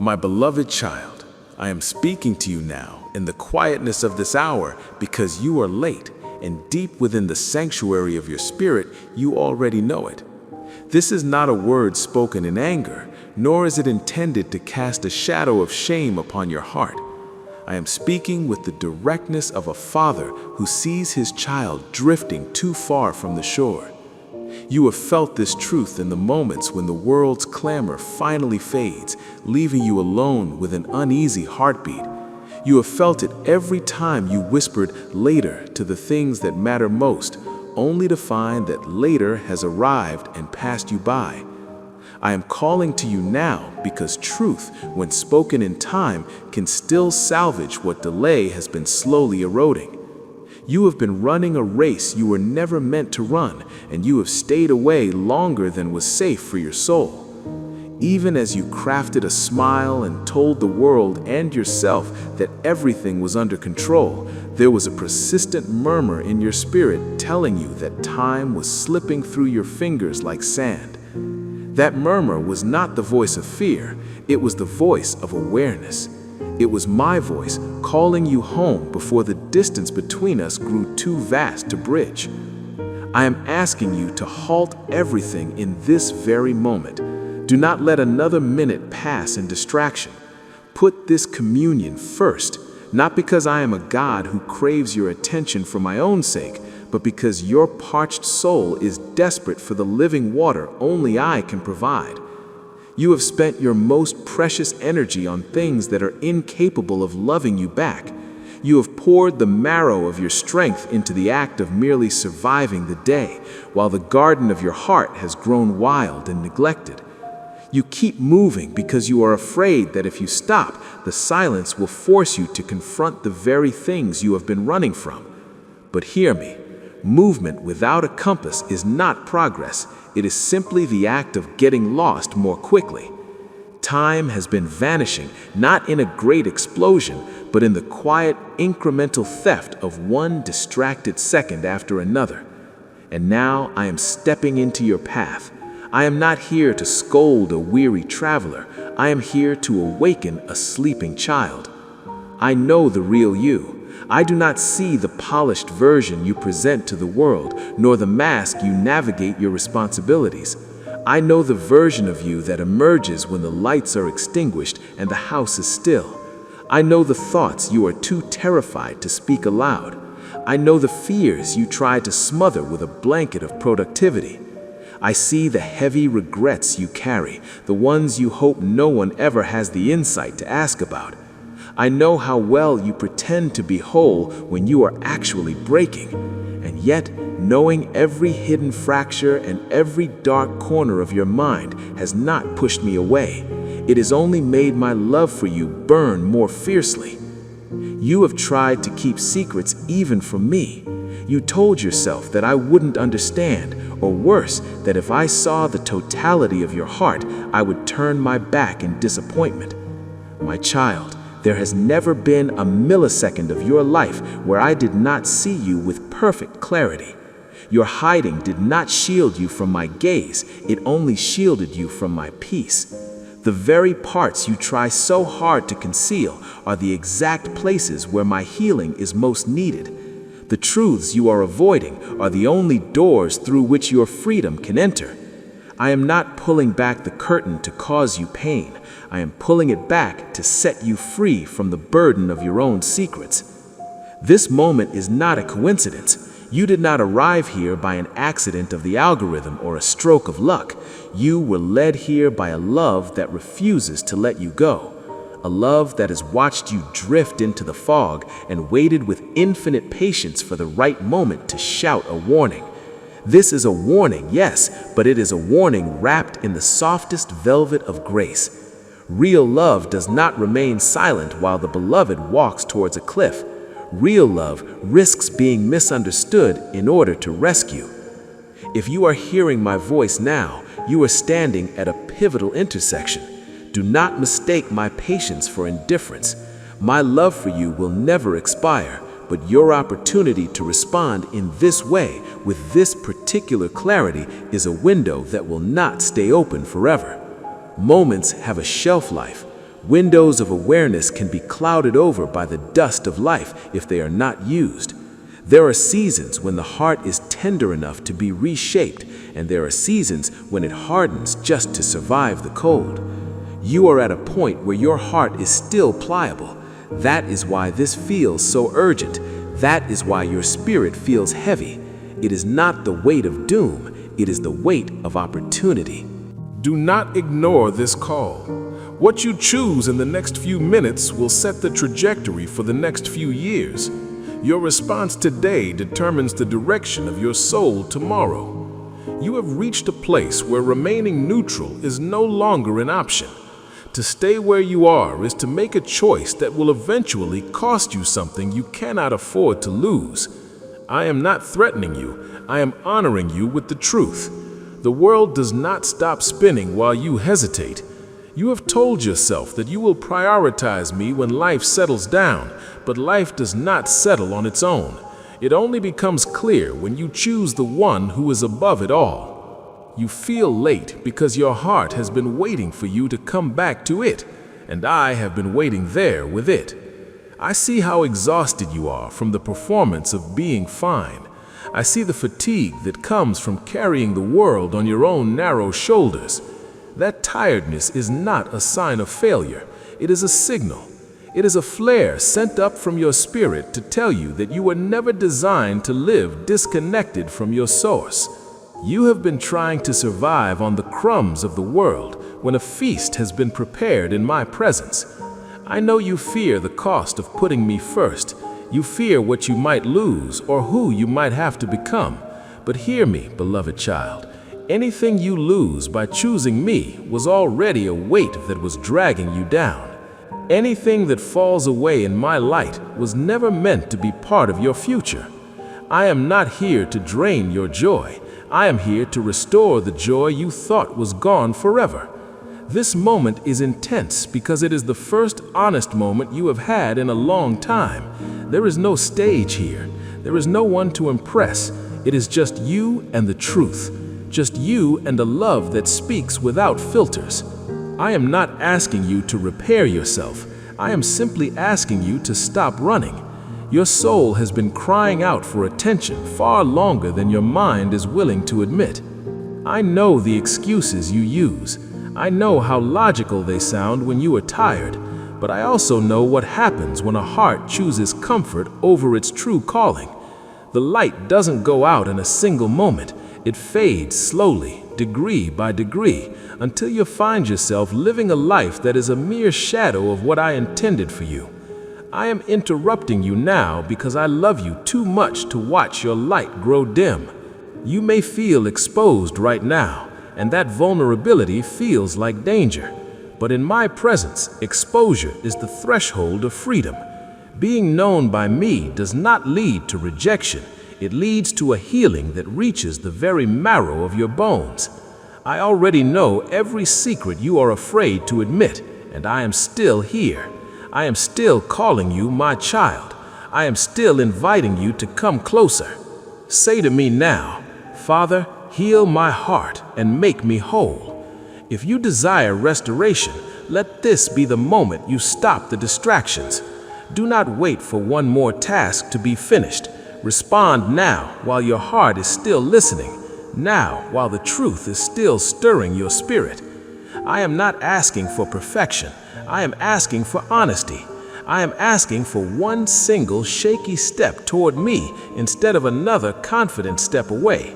My beloved child, I am speaking to you now in the quietness of this hour because you are late, and deep within the sanctuary of your spirit, you already know it. This is not a word spoken in anger, nor is it intended to cast a shadow of shame upon your heart. I am speaking with the directness of a father who sees his child drifting too far from the shore. You have felt this truth in the moments when the world's clamor finally fades, leaving you alone with an uneasy heartbeat. You have felt it every time you whispered later to the things that matter most, only to find that later has arrived and passed you by. I am calling to you now because truth, when spoken in time, can still salvage what delay has been slowly eroding. You have been running a race you were never meant to run, and you have stayed away longer than was safe for your soul. Even as you crafted a smile and told the world and yourself that everything was under control, there was a persistent murmur in your spirit telling you that time was slipping through your fingers like sand. That murmur was not the voice of fear, it was the voice of awareness. It was my voice calling you home before the distance between us grew too vast to bridge. I am asking you to halt everything in this very moment. Do not let another minute pass in distraction. Put this communion first, not because I am a God who craves your attention for my own sake, but because your parched soul is desperate for the living water only I can provide. You have spent your most precious energy on things that are incapable of loving you back. You have poured the marrow of your strength into the act of merely surviving the day, while the garden of your heart has grown wild and neglected. You keep moving because you are afraid that if you stop, the silence will force you to confront the very things you have been running from. But hear me, movement without a compass is not progress. It is simply the act of getting lost more quickly. Time has been vanishing, not in a great explosion, but in the quiet, incremental theft of one distracted second after another. And now I am stepping into your path. I am not here to scold a weary traveler. I am here to awaken a sleeping child. I know the real you. I do not see the polished version you present to the world, nor the mask you navigate your responsibilities. I know the version of you that emerges when the lights are extinguished and the house is still. I know the thoughts you are too terrified to speak aloud. I know the fears you try to smother with a blanket of productivity. I see the heavy regrets you carry, the ones you hope no one ever has the insight to ask about. I know how well you pretend to be whole when you are actually breaking, and yet knowing every hidden fracture and every dark corner of your mind has not pushed me away. It has only made my love for you burn more fiercely. You have tried to keep secrets even from me. You told yourself that I wouldn't understand, or worse, that if I saw the totality of your heart, I would turn my back in disappointment. My child, there has never been a millisecond of your life where I did not see you with perfect clarity. Your hiding did not shield you from my gaze, it only shielded you from my peace. The very parts you try so hard to conceal are the exact places where my healing is most needed. The truths you are avoiding are the only doors through which your freedom can enter. I am not pulling back the curtain to cause you pain. I am pulling it back to set you free from the burden of your own secrets. This moment is not a coincidence. You did not arrive here by an accident of the algorithm or a stroke of luck. You were led here by a love that refuses to let you go. A love that has watched you drift into the fog and waited with infinite patience for the right moment to shout a warning. This is a warning, yes, but it is a warning wrapped in the softest velvet of grace. Real love does not remain silent while the beloved walks towards a cliff. Real love risks being misunderstood in order to rescue. If you are hearing my voice now, you are standing at a pivotal intersection. Do not mistake my patience for indifference. My love for you will never expire, but your opportunity to respond in this way, with this particular clarity, is a window that will not stay open forever. Moments have a shelf life. Windows of awareness can be clouded over by the dust of life if they are not used. There are seasons when the heart is tender enough to be reshaped, and there are seasons when it hardens just to survive the cold. You are at a point where your heart is still pliable. That is why this feels so urgent. That is why your spirit feels heavy. It is not the weight of doom, it is the weight of opportunity. Do not ignore this call. What you choose in the next few minutes will set the trajectory for the next few years. Your response today determines the direction of your soul tomorrow. You have reached a place where remaining neutral is no longer an option. To stay where you are is to make a choice that will eventually cost you something you cannot afford to lose. I am not threatening you, I am honoring you with the truth. The world does not stop spinning while you hesitate. You have told yourself that you will prioritize me when life settles down, but life does not settle on its own. It only becomes clear when you choose the one who is above it all. You feel late because your heart has been waiting for you to come back to it, and I have been waiting there with it. I see how exhausted you are from the performance of being fine. I see the fatigue that comes from carrying the world on your own narrow shoulders. That tiredness is not a sign of failure. It is a signal. It is a flare sent up from your spirit to tell you that you were never designed to live disconnected from your source. You have been trying to survive on the crumbs of the world when a feast has been prepared in my presence. I know you fear the cost of putting me first. You fear what you might lose or who you might have to become. But hear me, beloved child. Anything you lose by choosing me was already a weight that was dragging you down. Anything that falls away in my light was never meant to be part of your future. I am not here to drain your joy. I am here to restore the joy you thought was gone forever. This moment is intense because it is the first honest moment you have had in a long time. There is no stage here. There is no one to impress. It is just you and the truth. Just you and a love that speaks without filters. I am not asking you to repair yourself. I am simply asking you to stop running. Your soul has been crying out for attention far longer than your mind is willing to admit. I know the excuses you use. I know how logical they sound when you are tired, but I also know what happens when a heart chooses comfort over its true calling. The light doesn't go out in a single moment. It fades slowly, degree by degree, until you find yourself living a life that is a mere shadow of what I intended for you. I am interrupting you now because I love you too much to watch your light grow dim. You may feel exposed right now, and that vulnerability feels like danger. But in my presence, exposure is the threshold of freedom. Being known by me does not lead to rejection. It leads to a healing that reaches the very marrow of your bones. I already know every secret you are afraid to admit, and I am still here. I am still calling you my child. I am still inviting you to come closer. Say to me now, Father, heal my heart and make me whole. If you desire restoration, let this be the moment you stop the distractions. Do not wait for one more task to be finished. Respond now while your heart is still listening. Now while the truth is still stirring your spirit. I am not asking for perfection. I am asking for honesty. I am asking for one single shaky step toward me instead of another confident step away.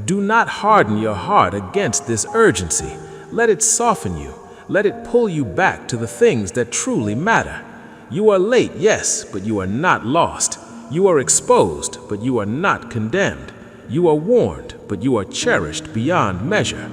Do not harden your heart against this urgency. Let it soften you. Let it pull you back to the things that truly matter. You are late, yes, but you are not lost. You are exposed, but you are not condemned. You are warned, but you are cherished beyond measure.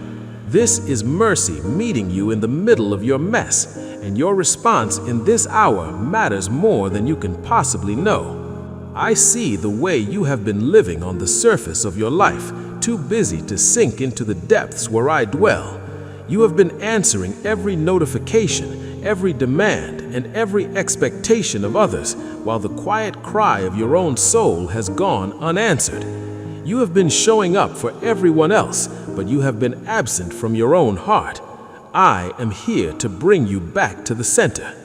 This is mercy meeting you in the middle of your mess, and your response in this hour matters more than you can possibly know. I see the way you have been living on the surface of your life, too busy to sink into the depths where I dwell. You have been answering every notification, every demand, and every expectation of others, while the quiet cry of your own soul has gone unanswered. You have been showing up for everyone else, but you have been absent from your own heart. I am here to bring you back to the center.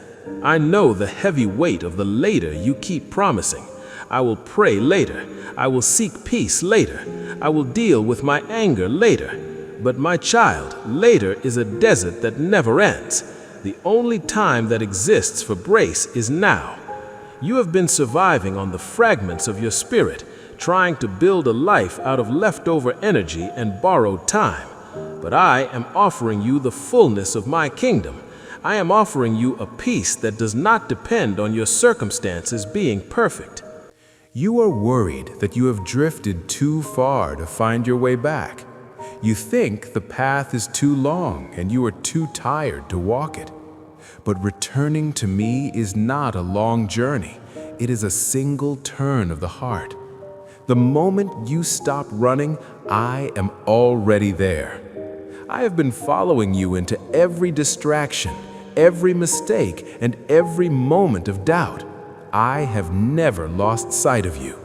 I know the heavy weight of the later you keep promising. I will pray later. I will seek peace later. I will deal with my anger later. But my child, later is a desert that never ends. The only time that exists for grace is now. You have been surviving on the fragments of your spirit, trying to build a life out of leftover energy and borrowed time. But I am offering you the fullness of my kingdom. I am offering you a peace that does not depend on your circumstances being perfect. You are worried that you have drifted too far to find your way back. You think the path is too long and you are too tired to walk it. But returning to me is not a long journey. It is a single turn of the heart. The moment you stop running, I am already there. I have been following you into every distraction, every mistake, and every moment of doubt. I have never lost sight of you.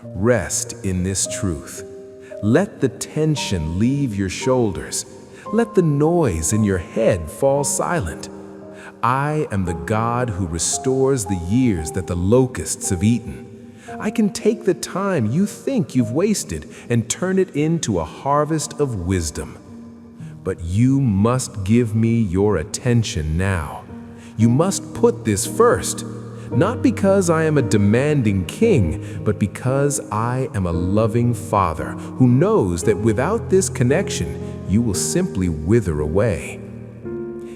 Rest in this truth. Let the tension leave your shoulders. Let the noise in your head fall silent. I am the God who restores the years that the locusts have eaten. I can take the time you think you've wasted and turn it into a harvest of wisdom. But you must give me your attention now. You must put this first. Not because I am a demanding king, but because I am a loving father who knows that without this connection, you will simply wither away.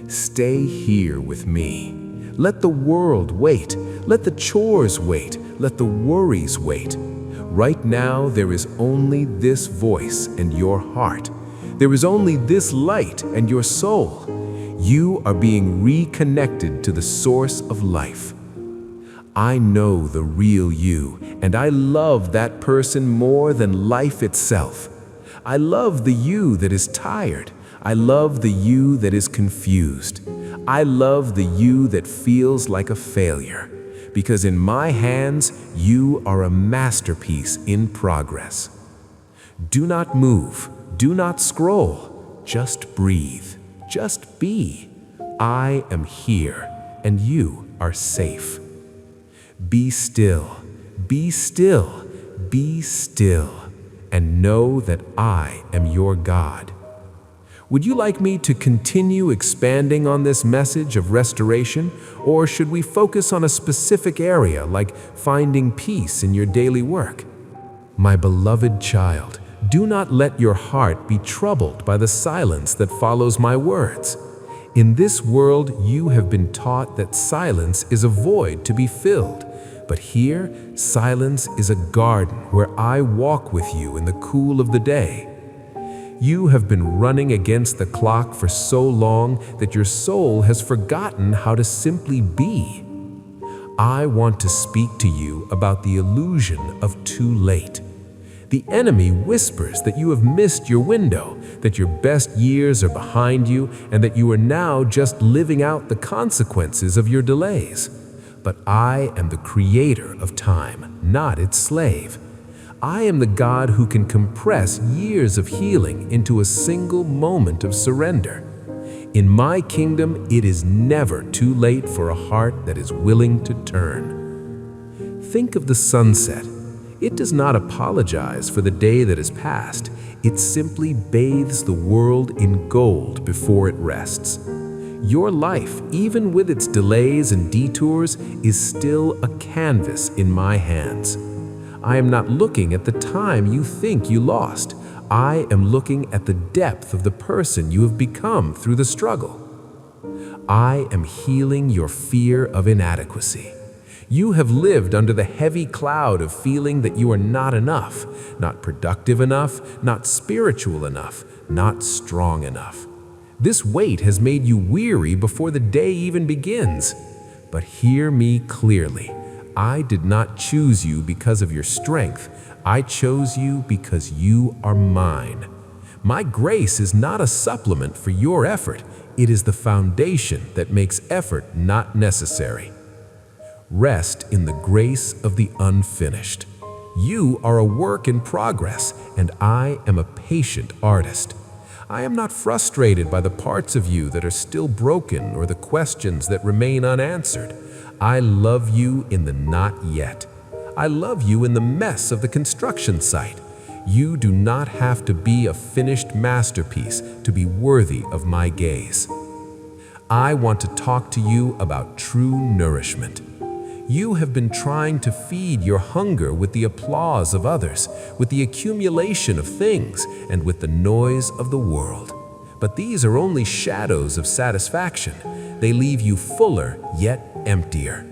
Stay here with me. Let the world wait. Let the chores wait. Let the worries wait. Right now, there is only this voice and your heart. There is only this light and your soul. You are being reconnected to the source of life. I know the real you, and I love that person more than life itself. I love the you that is tired. I love the you that is confused. I love the you that feels like a failure. Because in my hands, you are a masterpiece in progress. Do not move. Do not scroll. Just breathe. Just be. I am here, and you are safe. Be still, be still, be still, and know that I am your God. Would you like me to continue expanding on this message of restoration, or should we focus on a specific area like finding peace in your daily work? My beloved child, do not let your heart be troubled by the silence that follows my words. In this world, you have been taught that silence is a void to be filled. But here, silence is a garden where I walk with you in the cool of the day. You have been running against the clock for so long that your soul has forgotten how to simply be. I want to speak to you about the illusion of too late. The enemy whispers that you have missed your window, that your best years are behind you, and that you are now just living out the consequences of your delays. But I am the creator of time, not its slave. I am the God who can compress years of healing into a single moment of surrender. In my kingdom, it is never too late for a heart that is willing to turn. Think of the sunset. It does not apologize for the day that has passed. It simply bathes the world in gold before it rests. Your life, even with its delays and detours, is still a canvas in my hands. I am not looking at the time you think you lost. I am looking at the depth of the person you have become through the struggle. I am healing your fear of inadequacy. You have lived under the heavy cloud of feeling that you are not enough, not productive enough, not spiritual enough, not strong enough. This weight has made you weary before the day even begins. But hear me clearly. I did not choose you because of your strength. I chose you because you are mine. My grace is not a supplement for your effort. It is the foundation that makes effort not necessary. Rest in the grace of the unfinished. You are a work in progress, and I am a patient artist. I am not frustrated by the parts of you that are still broken or the questions that remain unanswered. I love you in the not yet. I love you in the mess of the construction site. You do not have to be a finished masterpiece to be worthy of my gaze. I want to talk to you about true nourishment. You have been trying to feed your hunger with the applause of others, with the accumulation of things, and with the noise of the world. But these are only shadows of satisfaction. They leave you fuller, yet emptier.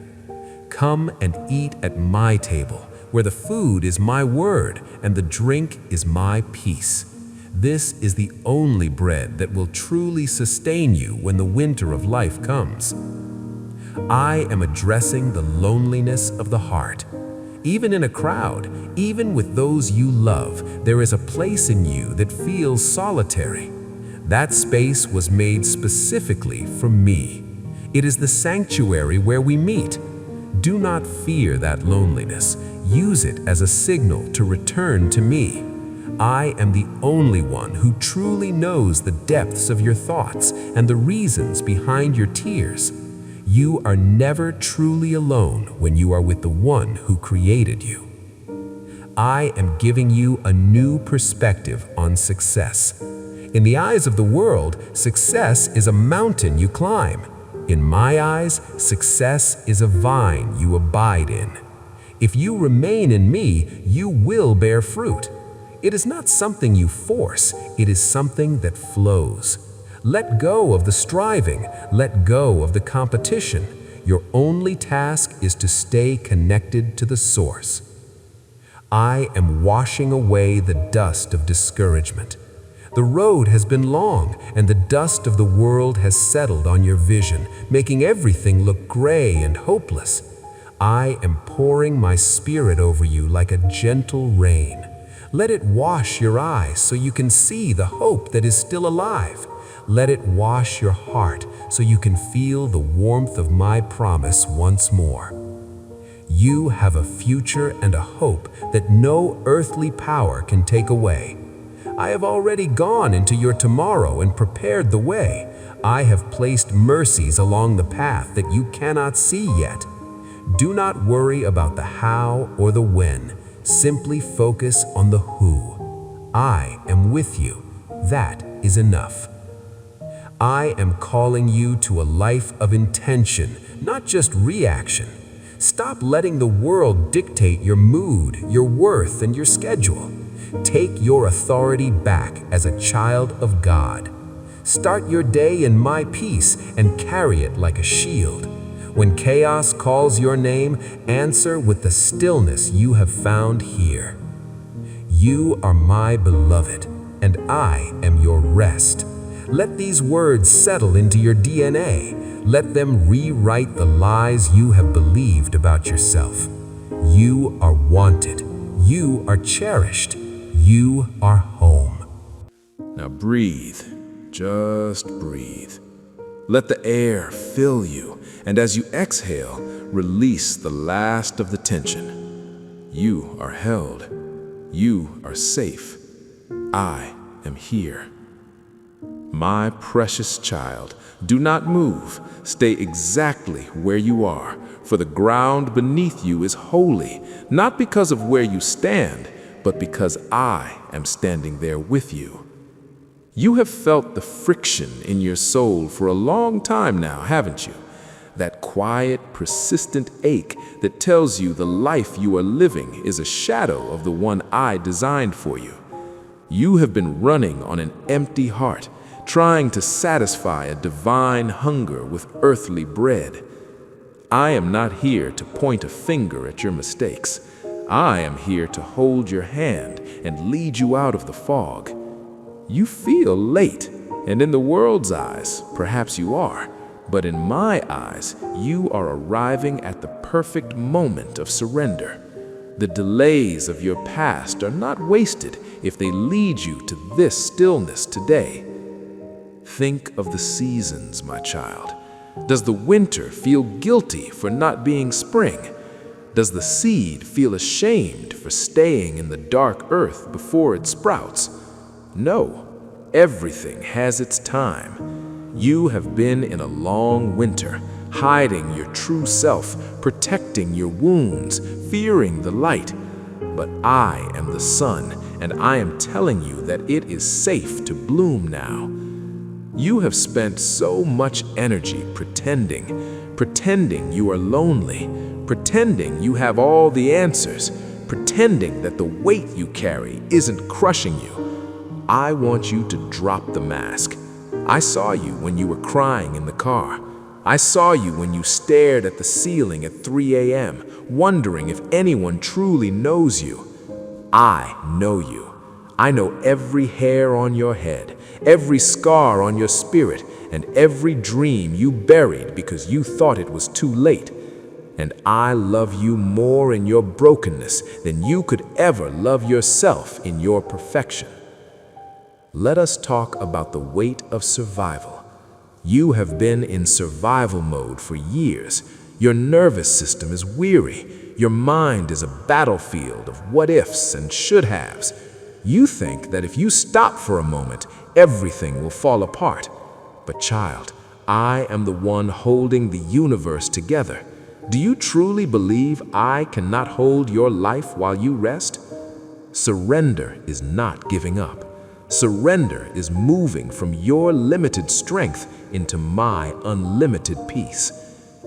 Come and eat at my table, where the food is my word and the drink is my peace. This is the only bread that will truly sustain you when the winter of life comes. I am addressing the loneliness of the heart. Even in a crowd, even with those you love, there is a place in you that feels solitary. That space was made specifically for me. It is the sanctuary where we meet. Do not fear that loneliness. Use it as a signal to return to me. I am the only one who truly knows the depths of your thoughts and the reasons behind your tears. You are never truly alone when you are with the one who created you. I am giving you a new perspective on success. In the eyes of the world, success is a mountain you climb. In my eyes, success is a vine you abide in. If you remain in me, you will bear fruit. It is not something you force, it is something that flows. Let go of the striving, let go of the competition. Your only task is to stay connected to the source. I am washing away the dust of discouragement. The road has been long, and the dust of the world has settled on your vision, making everything look gray and hopeless. I am pouring my spirit over you like a gentle rain. Let it wash your eyes so you can see the hope that is still alive. Let it wash your heart so you can feel the warmth of my promise once more. You have a future and a hope that no earthly power can take away. I have already gone into your tomorrow and prepared the way. I have placed mercies along the path that you cannot see yet. Do not worry about the how or the when. Simply focus on the who. I am with you. That is enough. I am calling you to a life of intention, not just reaction. Stop letting the world dictate your mood, your worth, and your schedule. Take your authority back as a child of God. Start your day in my peace and carry it like a shield. When chaos calls your name, answer with the stillness you have found here. You are my beloved, and I am your rest. Let these words settle into your DNA. Let them rewrite the lies you have believed about yourself. You are wanted. You are cherished. You are home. Now breathe. Just breathe. Let the air fill you, and as you exhale, release the last of the tension. You are held. You are safe. I am here. My precious child, do not move. Stay exactly where you are, for the ground beneath you is holy, not because of where you stand, but because I am standing there with you. You have felt the friction in your soul for a long time now, haven't you? That quiet, persistent ache that tells you the life you are living is a shadow of the one I designed for you. You have been running on an empty heart, trying to satisfy a divine hunger with earthly bread. I am not here to point a finger at your mistakes. I am here to hold your hand and lead you out of the fog. You feel late, and in the world's eyes, perhaps you are, but in my eyes, you are arriving at the perfect moment of surrender. The delays of your past are not wasted if they lead you to this stillness today. Think of the seasons, my child. Does the winter feel guilty for not being spring? Does the seed feel ashamed for staying in the dark earth before it sprouts? No, Everything has its time. You have been in a long winter, hiding your true self, protecting your wounds, fearing the light. But I am the sun, and I am telling you that it is safe to bloom now. You have spent so much energy pretending you are lonely, pretending you have all the answers, pretending that the weight you carry isn't crushing you. I want you to drop the mask. I saw you when you were crying in the car. I saw you when you stared at the ceiling at 3 a.m., wondering if anyone truly knows you. I know you. I know every hair on your head, every scar on your spirit, and every dream you buried because you thought it was too late. And I love you more in your brokenness than you could ever love yourself in your perfection. Let us talk about the weight of survival. You have been in survival mode for years. Your nervous system is weary. Your mind is a battlefield of what-ifs and should-haves. You think that if you stop for a moment, everything will fall apart. But child, I am the one holding the universe together. Do you truly believe I cannot hold your life while you rest? Surrender is not giving up. Surrender is moving from your limited strength into my unlimited peace.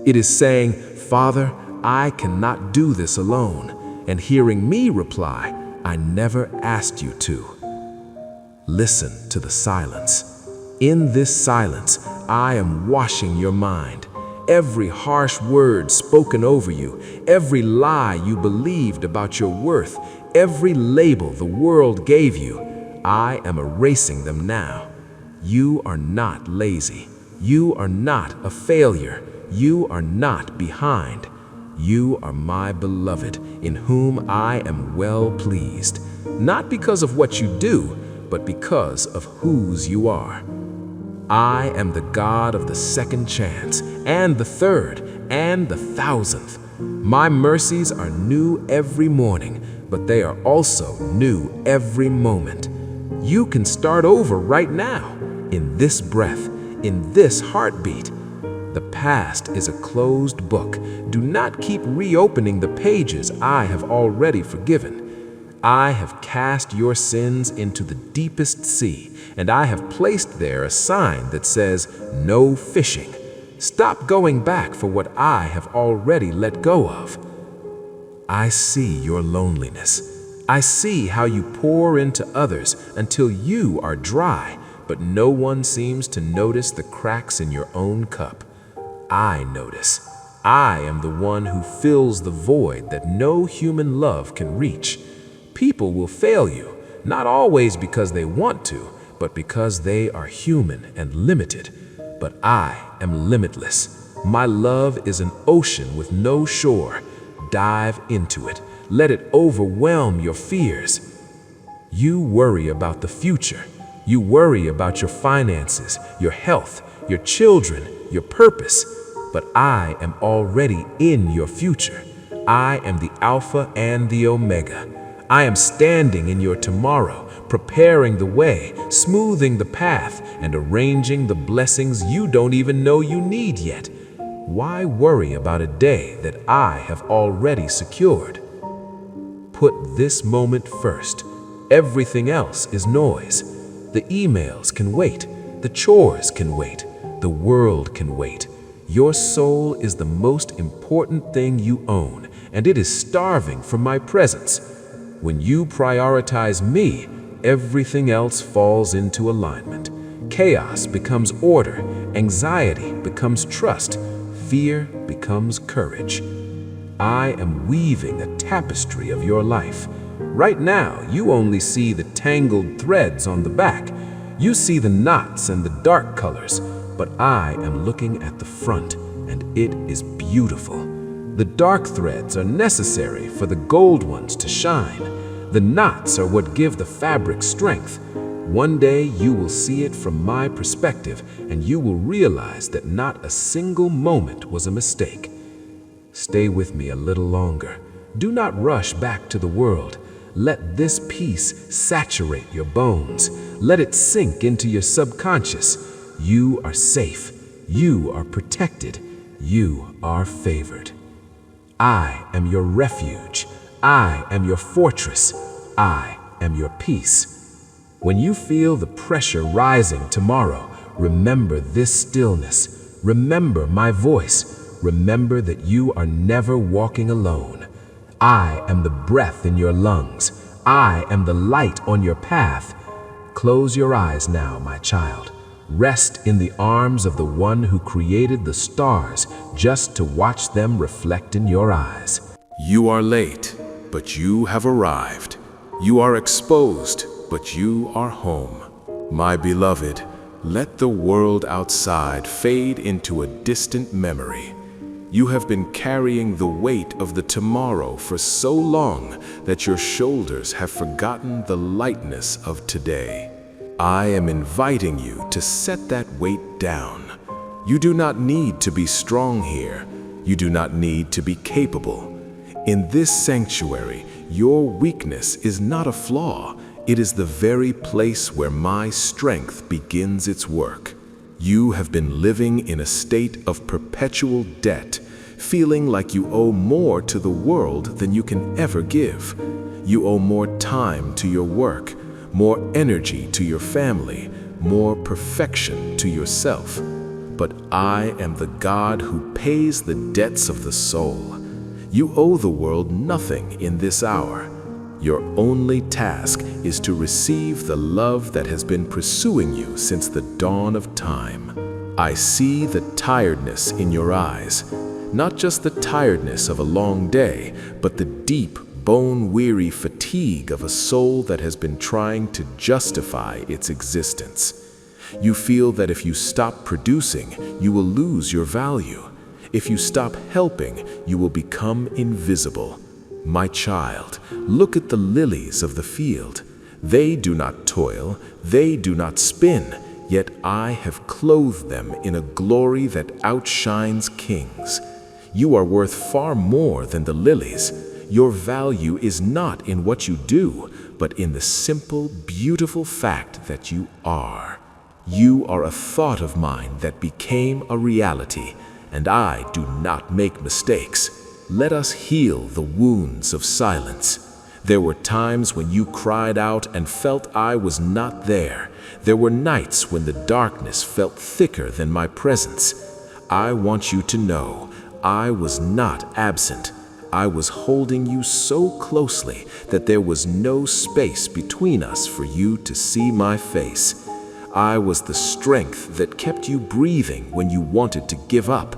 It is saying, Father, I cannot do this alone, and hearing me reply, I never asked you to. Listen to the silence. In this silence, I am washing your mind. Every harsh word spoken over you, every lie you believed about your worth, every label the world gave you, I am erasing them now. You are not lazy. You are not a failure. You are not behind. You are my beloved, in whom I am well pleased, not because of what you do, but because of whose you are. I am the God of the second chance, and the third, and the thousandth. My mercies are new every morning, but they are also new every moment. You can start over right now, in this breath, in this heartbeat. The past is a closed book. Do not keep reopening the pages I have already forgiven. I have cast your sins into the deepest sea, and I have placed there a sign that says, no fishing. Stop going back for what I have already let go of. I see your loneliness. I see how you pour into others until you are dry, but no one seems to notice the cracks in your own cup. I notice. I am the one who fills the void that no human love can reach. People will fail you, not always because they want to, but because they are human and limited. But I am limitless. My love is an ocean with no shore. Dive into it. Let it overwhelm your fears. You worry about the future. You worry about your finances, your health, your children, your purpose. But I am already in your future. I am the Alpha and the Omega. I am standing in your tomorrow, preparing the way, smoothing the path, and arranging the blessings you don't even know you need yet. Why worry about a day that I have already secured? Put this moment first. Everything else is noise. The emails can wait. The chores can wait. The world can wait. Your soul is the most important thing you own, and it is starving for my presence. When you prioritize me, everything else falls into alignment. Chaos becomes order. Anxiety becomes trust. Fear becomes courage. I am weaving a tapestry of your life. Right now, you only see the tangled threads on the back. You see the knots and the dark colors, but I am looking at the front, and it is beautiful. The dark threads are necessary for the gold ones to shine. The knots are what give the fabric strength. One day you will see it from my perspective, and you will realize that not a single moment was a mistake. Stay with me a little longer. Do not rush back to the world. Let this peace saturate your bones. Let it sink into your subconscious. You are safe. You are protected. You are favored. I am your refuge. I am your fortress. I am your peace. When you feel the pressure rising tomorrow, remember this stillness. Remember my voice. Remember that you are never walking alone. I am the breath in your lungs. I am the light on your path. Close your eyes now, my child. Rest in the arms of the one who created the stars just to watch them reflect in your eyes. You are late, but you have arrived. You are exposed, but you are home. My beloved, let the world outside fade into a distant memory. You have been carrying the weight of the tomorrow for so long that your shoulders have forgotten the lightness of today. I am inviting you to set that weight down. You do not need to be strong here. You do not need to be capable. In this sanctuary, your weakness is not a flaw. It is the very place where my strength begins its work. You have been living in a state of perpetual debt, feeling like you owe more to the world than you can ever give. You owe more time to your work, more energy to your family, more perfection to yourself. But I am the God who pays the debts of the soul. You owe the world nothing in this hour. Your only task is to receive the love that has been pursuing you since the dawn of time. I see the tiredness in your eyes, not just the tiredness of a long day, but the deep, bone-weary fatigue of a soul that has been trying to justify its existence. You feel that if you stop producing, you will lose your value. If you stop helping, you will become invisible. My child, look at the lilies of the field. They do not toil, they do not spin, yet I have clothed them in a glory that outshines kings. You are worth far more than the lilies. Your value is not in what you do, but in the simple, beautiful fact that you are. You are a thought of mine that became a reality, and I do not make mistakes. Let us heal the wounds of silence. There were times when you cried out and felt I was not there. There were nights when the darkness felt thicker than my presence. I want you to know I was not absent. I was holding you so closely that there was no space between us for you to see my face. I was the strength that kept you breathing when you wanted to give up.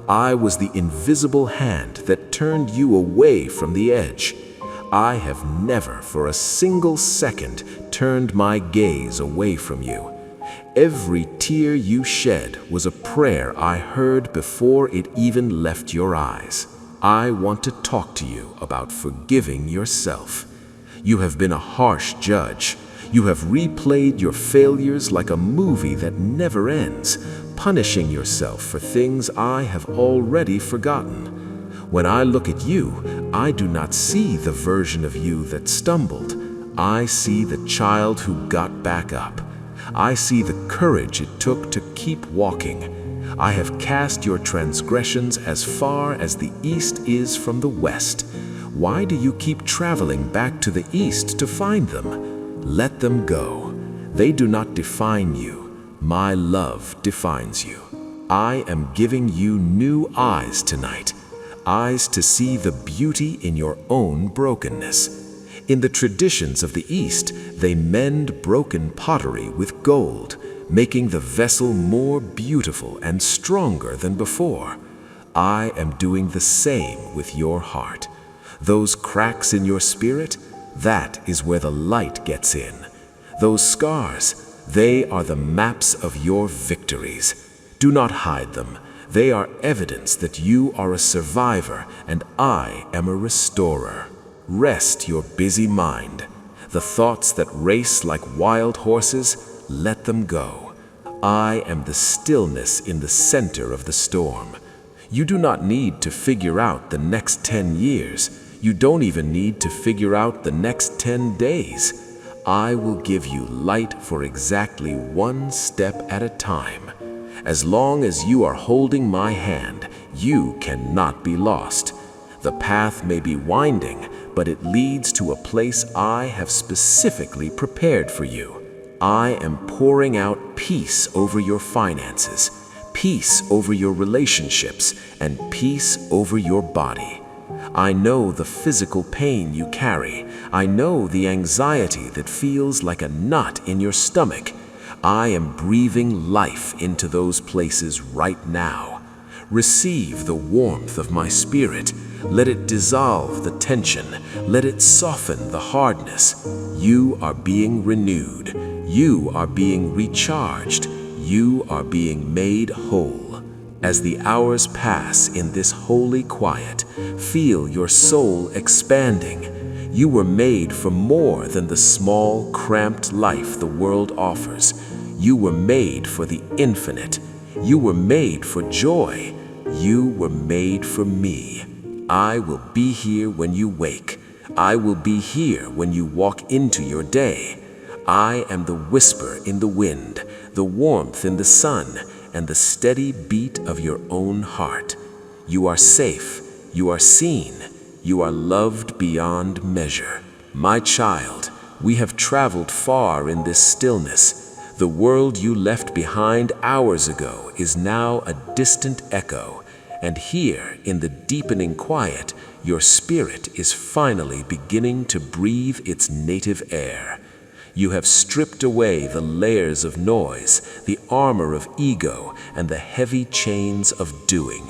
I was the invisible hand that turned you away from the edge. I have never for a single second turned my gaze away from you. Every tear you shed was a prayer I heard before it even left your eyes. I want to talk to you about forgiving yourself. You have been a harsh judge. You have replayed your failures like a movie that never ends, punishing yourself for things I have already forgotten. When I look at you, I do not see the version of you that stumbled. I see the child who got back up. I see the courage it took to keep walking. I have cast your transgressions as far as the east is from the west. Why do you keep traveling back to the east to find them? Let them go. They do not define you. My love defines you. I am giving you new eyes tonight, eyes to see the beauty in your own brokenness. In the traditions of the East, they mend broken pottery with gold, making the vessel more beautiful and stronger than before. I am doing the same with your heart. Those cracks in your spirit, that is where the light gets in. Those scars, they are the maps of your victories. Do not hide them. They are evidence that you are a survivor and I am a restorer. Rest your busy mind. The thoughts that race like wild horses, let them go. I am the stillness in the center of the storm. You do not need to figure out the next 10 years. You don't even need to figure out the next 10 days. I will give you light for exactly one step at a time. As long as you are holding my hand, you cannot be lost. The path may be winding, but it leads to a place I have specifically prepared for you. I am pouring out peace over your finances, peace over your relationships, and peace over your body. I know the physical pain you carry. I know the anxiety that feels like a knot in your stomach. I am breathing life into those places right now. Receive the warmth of my spirit. Let it dissolve the tension. Let it soften the hardness. You are being renewed. You are being recharged. You are being made whole. As the hours pass in this holy quiet, feel your soul expanding. You were made for more than the small, cramped life the world offers. You were made for the infinite. You were made for joy. You were made for me. I will be here when you wake. I will be here when you walk into your day. I am the whisper in the wind, the warmth in the sun, and the steady beat of your own heart. You are safe. You are seen. You are loved beyond measure. My child, we have traveled far in this stillness. The world you left behind hours ago is now a distant echo. And here, in the deepening quiet, your spirit is finally beginning to breathe its native air. You have stripped away the layers of noise, the armor of ego, and the heavy chains of doing.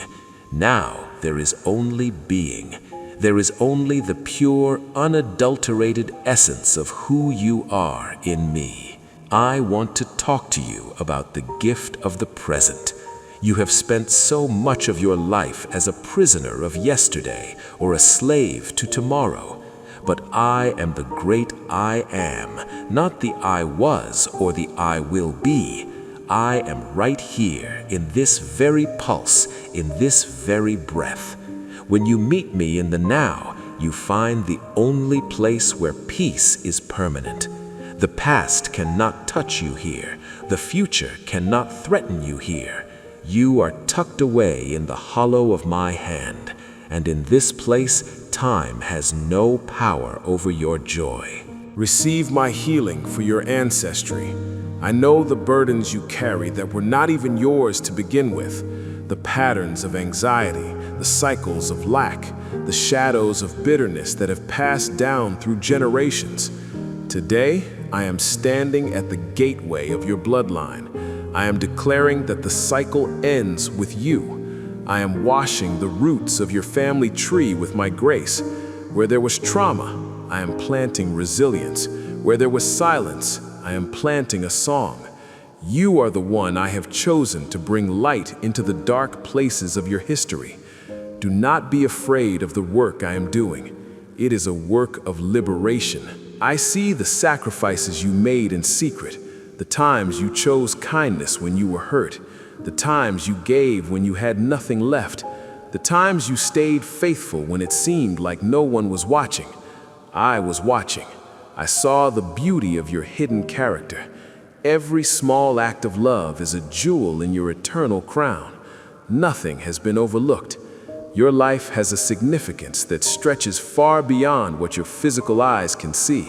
Now there is only being. There is only the pure, unadulterated essence of who you are in me. I want to talk to you about the gift of the present. You have spent so much of your life as a prisoner of yesterday or a slave to tomorrow. But I am the great I am, not the I was or the I will be. I am right here in this very pulse, in this very breath. When you meet me in the now, you find the only place where peace is permanent. The past cannot touch you here. The future cannot threaten you here. You are tucked away in the hollow of my hand, and in this place, time has no power over your joy. Receive my healing for your ancestry. I know the burdens you carry that were not even yours to begin with, the patterns of anxiety, the cycles of lack, the shadows of bitterness that have passed down through generations. Today, I am standing at the gateway of your bloodline. I am declaring that the cycle ends with you. I am washing the roots of your family tree with my grace. Where there was trauma, I am planting resilience. Where there was silence, I am planting a song. You are the one I have chosen to bring light into the dark places of your history. Do not be afraid of the work I am doing. It is a work of liberation. I see the sacrifices you made in secret, the times you chose kindness when you were hurt, the times you gave when you had nothing left, the times you stayed faithful when it seemed like no one was watching. I was watching. I saw the beauty of your hidden character. Every small act of love is a jewel in your eternal crown. Nothing has been overlooked. Your life has a significance that stretches far beyond what your physical eyes can see.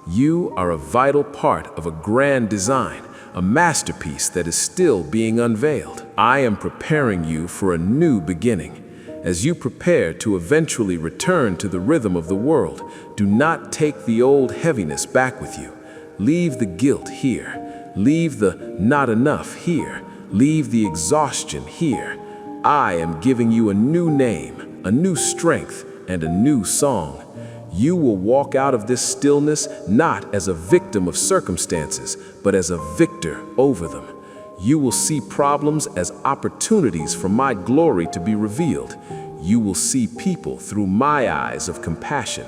You are a vital part of a grand design, a masterpiece that is still being unveiled. I am preparing you for a new beginning. As you prepare to eventually return to the rhythm of the world, do not take the old heaviness back with you. Leave the guilt here. Leave the not enough here. Leave the exhaustion here. I am giving you a new name, a new strength, and a new song. You will walk out of this stillness not as a victim of circumstances, but as a victor over them. You will see problems as opportunities for my glory to be revealed. You will see people through my eyes of compassion.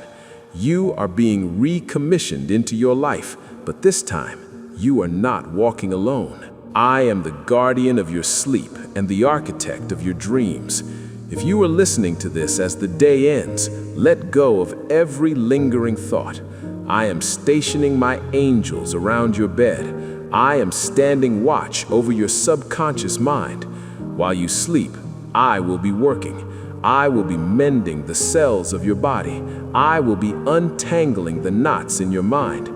You are being recommissioned into your life, but this time, you are not walking alone. I am the guardian of your sleep and the architect of your dreams. If you are listening to this as the day ends, let go of every lingering thought. I am stationing my angels around your bed. I am standing watch over your subconscious mind. While you sleep, I will be working. I will be mending the cells of your body. I will be untangling the knots in your mind.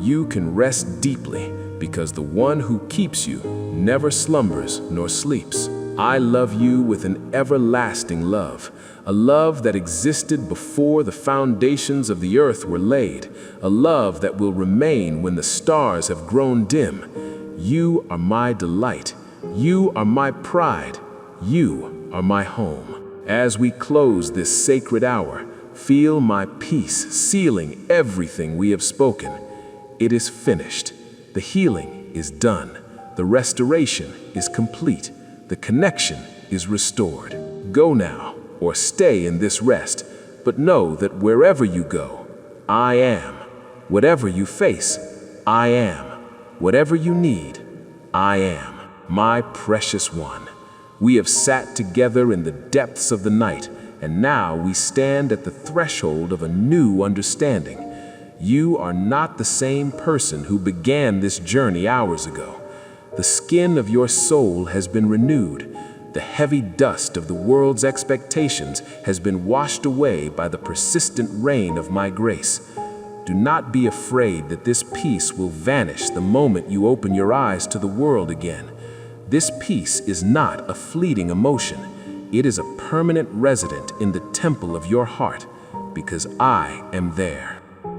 You can rest deeply because the one who keeps you never slumbers nor sleeps. I love you with an everlasting love, a love that existed before the foundations of the earth were laid, a love that will remain when the stars have grown dim. You are my delight. You are my pride. You are my home. As we close this sacred hour, feel my peace sealing everything we have spoken. It is finished. The healing is done. The restoration is complete. The connection is restored. Go now, or stay in this rest, but know that wherever you go, I am. Whatever you face, I am. Whatever you need, I am. My precious one. We have sat together in the depths of the night, and now we stand at the threshold of a new understanding. You are not the same person who began this journey hours ago. The skin of your soul has been renewed. The heavy dust of the world's expectations has been washed away by the persistent rain of my grace. Do not be afraid that this peace will vanish the moment you open your eyes to the world again. This peace is not a fleeting emotion. It is a permanent resident in the temple of your heart, because I am there.